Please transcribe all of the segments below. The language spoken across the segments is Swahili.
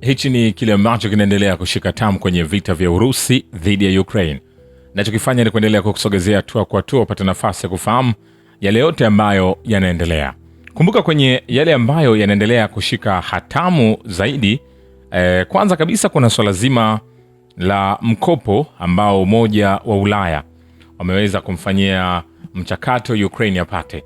Hichi ni kile ambacho kinaendelea kushika tamu kwenye vita vya Urusi dhidi ya Ukraine. Nachokifanya ni kuendelea kukusogezea hatua kwa hatua upate nafasi ya kufahamu yale yote ambayo yanaendelea. Kumbuka kwenye yale ambayo yanaendelea kushika hatamu zaidi, kwanza kabisa kuna swala zima la mkopo ambao Umoja wa Ulaya wameweza kumfanyia mchakato Ukraine apate.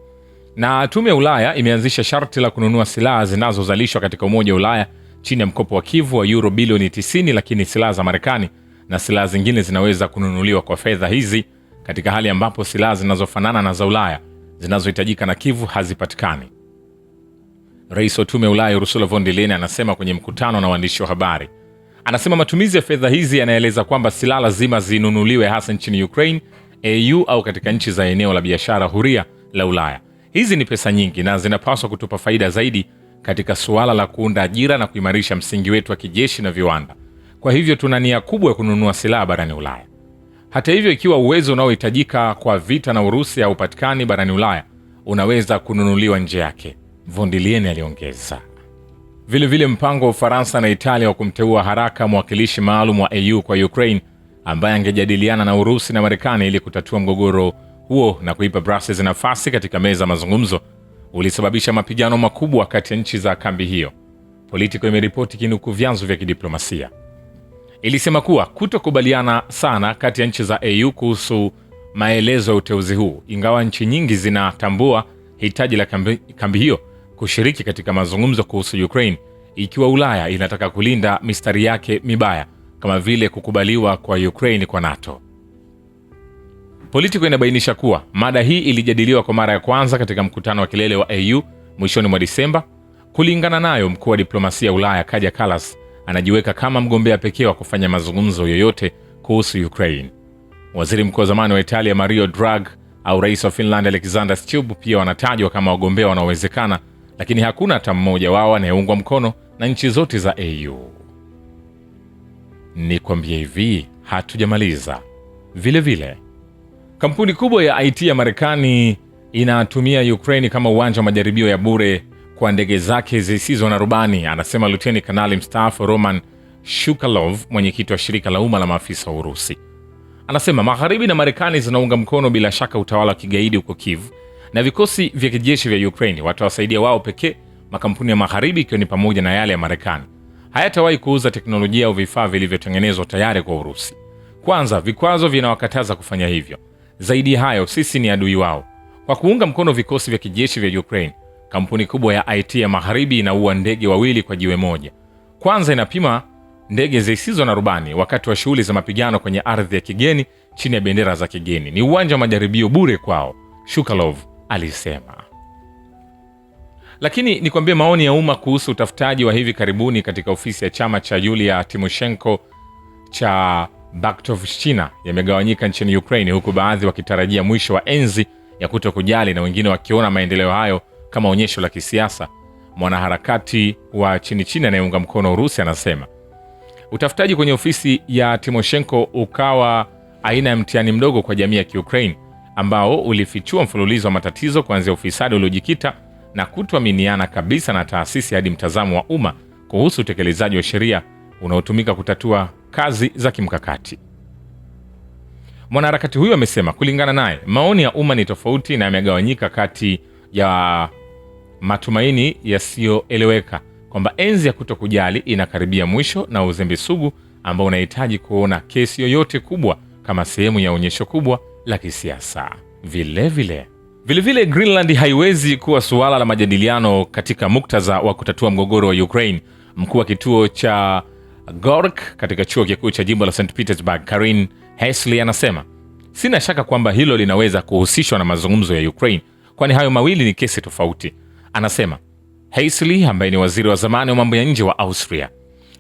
Na tume ya Ulaya imeanzisha sharti la kununua silaha zinazozalishwa katika Umoja wa Ulaya chini ya mkopo wa Kyiv wa euro bilioni 90, lakini silaha za Marekani na silaha zingine zinaweza kununuliwa kwa fedha hizi katika hali ambapo silaha zinazofanana na za Ulaya zinazohitajika na Kyiv hazipatikani. Rais wa tume ya Ulaya Ursula von der Leyen anasema kwenye mkutano na waandishi wa habari. Anasema matumizi ya fedha hizi yanaeleza kwamba silaha lazima zinunuliwe hasa nchini Ukraine, EU au katika nchi za eneo la biashara huria la Ulaya. Hizi ni pesa nyingi na zinapaswa kutupa faida zaidi katika suala la kuunda ajira na kuimarisha msingi wetu wa kijeshi na viwanda. Kwa hivyo tuna nia kubwa ya kununua silaha barani Ulaya. Hata hivyo, ikiwa uwezo unaohitajika kwa vita na Urusi haupatikani barani Ulaya, unaweza kununuliwa nje yake, von der Leyen aliongeza. Vile mpango wa Ufaransa na Italia wa kumteua haraka mwakilishi maalum wa EU kwa Ukraine ambaye angejadiliana na Urusi na Marekani ili kutatua mgogoro huo na kuipa Brussels nafasi katika meza mazungumzo ulisababisha mapigano makubwa kati ya nchi za kambi hiyo. Politico imeripoti kinukuu vyanzo vya kidiplomasia. Ilisema kuwa kutokubaliana sana kati ya nchi za EU kuhusu maelezo ya uteuzi huu, ingawa nchi nyingi zinatambua hitaji la kambi hiyo kushiriki katika mazungumzo kuhusu Ukraine ikiwa Ulaya inataka kulinda mistari yake mibaya kama vile kukubaliwa kwa Ukraine kwa NATO. Politico inabainisha kuwa mada hii ilijadiliwa kwa mara ya kwanza katika mkutano wa kilele wa EU mwishoni mwa Disemba. Kulingana nayo, mkuu wa diplomasia ya Ulaya Kaja Kallas anajiweka kama mgombea pekee wa kufanya mazungumzo yoyote kuhusu Ukraine. Waziri mkuu wa zamani wa Italia Mario Draghi au rais wa Finland Alexander Stubb pia wanatajwa kama wagombea wanaowezekana, lakini hakuna hata mmoja wao anayeungwa mkono na nchi zote za EU. Nikwambie hivi, hatujamaliza. Vile kampuni kubwa ya IT ya Marekani inatumia Ukraine kama uwanja wa majaribio ya bure kwa ndege zake zisizo na rubani, anasema Luteni Kanali mstaafu Roman Shukalov, mwenyekiti wa shirika la umma la maafisa wa Urusi. Anasema Magharibi na Marekani zinaunga mkono bila shaka utawala wa kigaidi huko Kyiv, na vikosi vya kijeshi vya Ukraine watawasaidia wao pekee. Makampuni ya Magharibi, ikiwa ni pamoja na yale ya Marekani, hayatawahi kuuza teknolojia au vifaa vilivyotengenezwa tayari kwa Urusi. Kwanza, vikwazo vinawakataza kufanya hivyo. Zaidi hayo, sisi ni adui wao. Kwa kuunga mkono vikosi vya kijeshi vya Ukraine, kampuni kubwa ya IT ya Magharibi inaua ndege wawili kwa jiwe moja. Kwanza, inapima ndege zisizo na rubani wakati wa shughuli za mapigano kwenye ardhi ya kigeni chini ya bendera za kigeni. Ni uwanja wa majaribio bure kwao, Shukalov alisema. Lakini nikwambie maoni ya umma kuhusu utafutaji wa hivi karibuni katika ofisi ya chama cha Yulia Tymoshenko cha Baktovshchina yamegawanyika nchini Ukraine, huku baadhi wakitarajia mwisho wa enzi ya kutokujali na wengine wakiona maendeleo hayo kama onyesho la kisiasa. Mwanaharakati wa chini anayeunga mkono Urusi anasema utafutaji kwenye ofisi ya Tymoshenko ukawa aina ya mtihani mdogo kwa jamii ya Kiukraine ambao ulifichua mfululizo wa matatizo, kuanzia ufisadi uliojikita na kutoaminiana kabisa na taasisi hadi mtazamo wa umma kuhusu utekelezaji wa sheria unaotumika kutatua kazi za kimkakati. Mwanaharakati huyo amesema kulingana naye, maoni ya umma ni tofauti na yamegawanyika kati ya matumaini yasiyoeleweka kwamba enzi ya kutokujali inakaribia mwisho na uzembe sugu ambao unahitaji kuona kesi yoyote kubwa kama sehemu ya onyesho kubwa la kisiasa. Vile Greenland haiwezi kuwa suala la majadiliano katika muktadha wa kutatua mgogoro wa Ukraine. Mkuu wa kituo cha Gork katika chuo kikuu cha jimbo la St. Petersburg, Karin Hesley anasema, sina shaka kwamba hilo linaweza kuhusishwa na mazungumzo ya Ukraine, kwani hayo mawili ni kesi tofauti, anasema Hesley ambaye ni waziri wa zamani wa mambo ya nje wa Austria.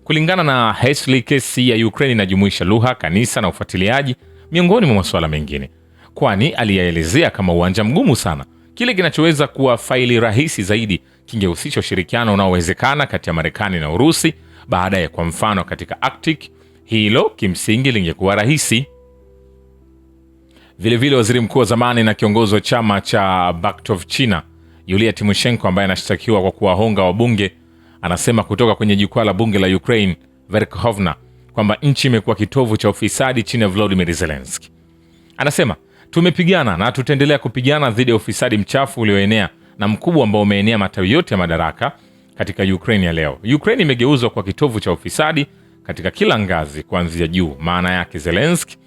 Kulingana na Hesley, kesi ya Ukraine inajumuisha lugha, kanisa na ufuatiliaji miongoni mwa masuala mengine, kwani aliyaelezea kama uwanja mgumu sana. Kile kinachoweza kuwa faili rahisi zaidi kingehusisha ushirikiano unaowezekana kati ya Marekani na Urusi. Baadaye, kwa mfano, katika Arctic, hilo kimsingi lingekuwa rahisi. Vile waziri mkuu wa zamani na kiongozi wa chama cha Baktovshchina Yulia Tymoshenko, ambaye anashtakiwa kwa kuwahonga wabunge, anasema kutoka kwenye jukwaa la bunge la Ukraine Verkhovna kwamba nchi imekuwa kitovu cha ufisadi chini ya Volodymyr Zelensky. Anasema tumepigana na tutaendelea kupigana dhidi ya ufisadi mchafu ulioenea na mkubwa ambao umeenea matawi yote ya madaraka katika Ukraine ya leo. Ukraine imegeuzwa kwa kitovu cha ufisadi katika kila ngazi kuanzia juu, maana yake Zelensky,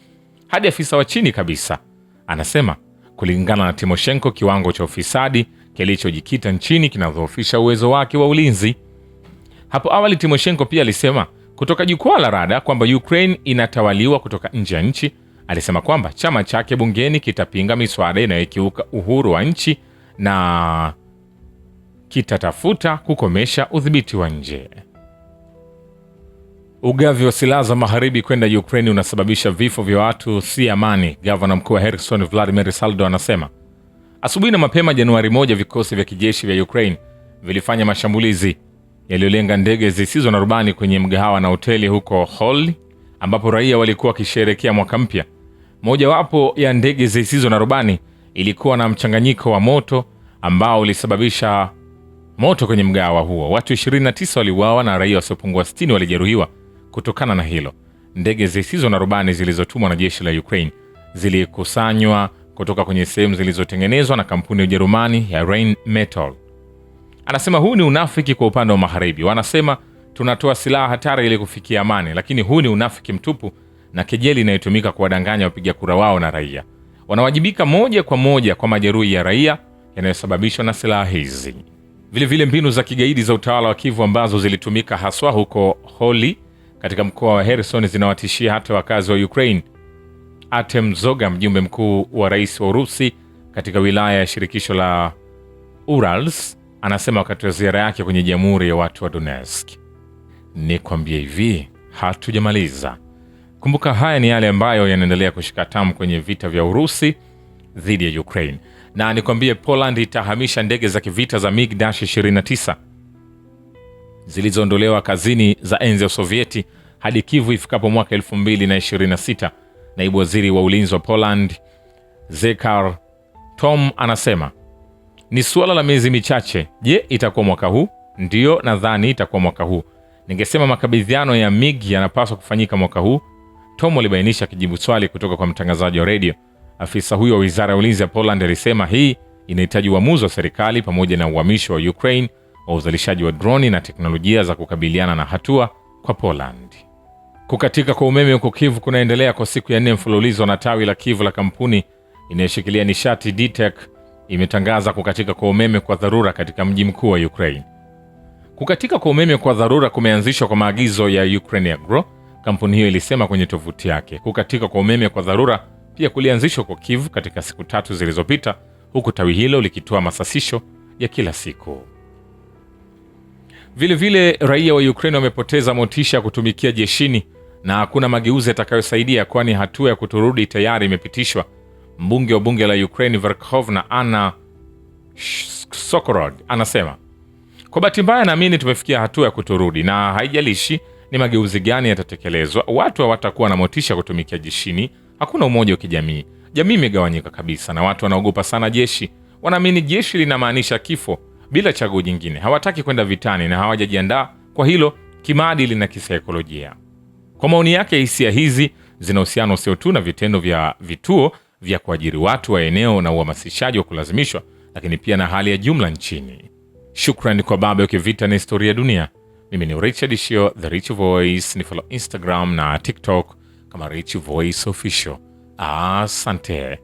hadi afisa wa chini kabisa. Anasema kulingana na Timoshenko, kiwango cha ufisadi kilichojikita nchini kinadhoofisha uwezo wake wa ulinzi. Hapo awali Timoshenko pia alisema kutoka jukwaa la Rada kwamba Ukraine inatawaliwa kutoka nje ya nchi. Alisema kwamba chama chake bungeni kitapinga miswada inayokiuka uhuru wa nchi na kitatafuta kukomesha udhibiti wa nje. Ugavi wa silaha za magharibi kwenda Ukraine unasababisha vifo vya watu, si amani, gavana mkuu wa Kherson Vladimir Saldo anasema. Asubuhi na mapema Januari 1, vikosi vya kijeshi vya Ukraine vilifanya mashambulizi yaliyolenga ndege zisizo na rubani kwenye mgahawa na hoteli huko Holly ambapo raia walikuwa wakisherehekea mwaka mpya. Mojawapo ya ndege zisizo na rubani ilikuwa na mchanganyiko wa moto ambao ulisababisha moto kwenye mgahawa huo. Watu 29 waliuawa na raia wasiopungua 60 walijeruhiwa kutokana na hilo. Ndege zisizo na rubani zilizotumwa na jeshi la Ukraine zilikusanywa kutoka kwenye sehemu zilizotengenezwa na kampuni ya Ujerumani ya Rheinmetall. Anasema huu ni unafiki kwa upande wa magharibi. Wanasema tunatoa silaha hatari ili kufikia amani, lakini huu ni unafiki mtupu na kejeli inayotumika kuwadanganya wapiga kura wao na raia. Wanawajibika moja kwa moja kwa majeruhi ya raia yanayosababishwa na silaha hizi. Vile mbinu za kigaidi za utawala wa Kyiv ambazo zilitumika haswa huko Holly katika mkoa wa Kherson zinawatishia hata wakazi wa Ukraine. Artem Zoga, mjumbe mkuu wa rais wa Urusi katika wilaya ya shirikisho la Urals, anasema wakati wa ziara yake kwenye Jamhuri ya Watu wa Donetsk. Nikwambie hivi, hatujamaliza. Kumbuka haya ni yale ambayo yanaendelea kushika tamu kwenye vita vya Urusi dhidi ya Ukraine. Na nikwambie Poland itahamisha ndege za kivita za MiG-29 zilizoondolewa kazini za enzi ya Sovieti hadi Kyiv ifikapo mwaka 2026. Naibu waziri wa ulinzi wa Poland Zekar Tom anasema ni suala la miezi michache. Je, itakuwa mwaka huu? Ndiyo, nadhani itakuwa mwaka huu. Ningesema makabidhiano ya MiG yanapaswa kufanyika mwaka huu, Tom alibainisha kijibu swali kutoka kwa mtangazaji wa redio. Afisa huyo wa wizara ya ulinzi ya Poland alisema hii inahitaji uamuzi wa serikali pamoja na uhamisho wa Ukraine wa uzalishaji wa droni na teknolojia za kukabiliana na hatua kwa Poland. Kukatika kwa umeme huko Kyiv kunaendelea kwa siku ya 4 mfululizo, na tawi la Kyiv la kampuni inayoshikilia nishati DTEK imetangaza kukatika kwa umeme kwa dharura katika mji mkuu wa Ukraine. Kukatika kwa umeme kwa dharura kumeanzishwa kwa maagizo ya Ukrenergo, kampuni hiyo ilisema kwenye tovuti yake. Kukatika kwa umeme kwa dharura pia kulianzishwa kwa Kyiv katika siku 3 zilizopita, huku tawi hilo likitoa masasisho ya kila siku. Vile raia wa Ukraine wamepoteza motisha kutumikia jeshini na hakuna mageuzi yatakayosaidia, kwani hatua ya kuturudi tayari imepitishwa. Mbunge wa bunge la Ukraine Verkhovna Anna Sokorod anasema, kwa bahati mbaya naamini tumefikia hatua ya kuturudi, na haijalishi ni mageuzi gani yatatekelezwa, watu hawatakuwa na motisha kutumikia jeshini. Hakuna umoja wa kijamii. Jamii imegawanyika kabisa na watu wanaogopa sana jeshi. Wanaamini jeshi linamaanisha kifo bila chaguo jingine. Hawataki kwenda vitani na hawajajiandaa kwa hilo kimaadili na kisaikolojia. Kwa maoni yake, hisia hizi zinahusiana sio tu na vitendo vya vituo vya kuajiri watu wa eneo na uhamasishaji wa kulazimishwa, lakini pia na hali ya jumla nchini. Shukrani kwa Baba ya Kivita na Historia ya Dunia. Mimi ni Richard Shio, The Rich Voice. Ni follow Instagram na TikTok kama Rich Voice Official. Asante.